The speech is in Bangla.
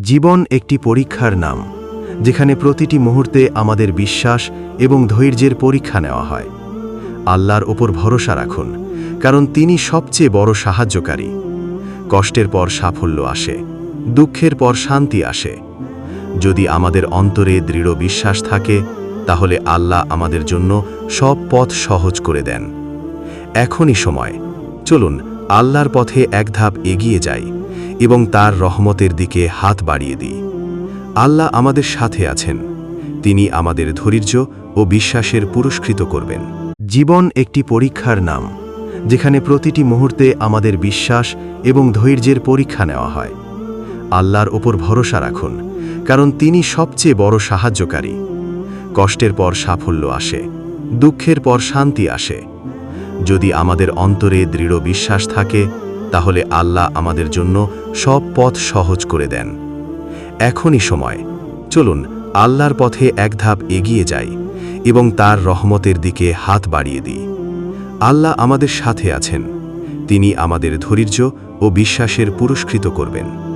জীবন একটি পরীক্ষার নাম, যেখানে প্রতিটি মুহূর্তে আমাদের বিশ্বাস এবং ধৈর্যের পরীক্ষা নেওয়া হয়। আল্লাহর ওপর ভরসা রাখুন, কারণ তিনি সবচেয়ে বড় সাহায্যকারী। কষ্টের পর সাফল্য আসে, দুঃখের পর শান্তি আসে। যদি আমাদের অন্তরে দৃঢ় বিশ্বাস থাকে, তাহলে আল্লাহ আমাদের জন্য সব পথ সহজ করে দেন। এখনই সময়, চলুন আল্লাহর পথে এক ধাপ এগিয়ে যাই এবং তার রহমতের দিকে হাত বাড়িয়ে দিই। আল্লাহ আমাদের সাথে আছেন, তিনি আমাদের ধৈর্য ও বিশ্বাসের পুরস্কৃত করবেন। জীবন একটি পরীক্ষার নাম, যেখানে প্রতিটি মুহূর্তে আমাদের বিশ্বাস এবং ধৈর্যের পরীক্ষা নেওয়া হয়। আল্লাহর ওপর ভরসা রাখুন, কারণ তিনি সবচেয়ে বড় সাহায্যকারী। কষ্টের পর সাফল্য আসে, দুঃখের পর শান্তি আসে। যদি আমাদের অন্তরে দৃঢ় বিশ্বাস থাকে, তাহলে আল্লাহ আমাদের জন্য সব পথ সহজ করে দেন। এখনই সময়, চলুন আল্লাহর পথে এক ধাপ এগিয়ে যাই এবং তার রহমতের দিকে হাত বাড়িয়ে দিই। আল্লাহ আমাদের সাথে আছেন, তিনি আমাদের ধৈর্য ও বিশ্বাসের পুরস্কৃত করবেন।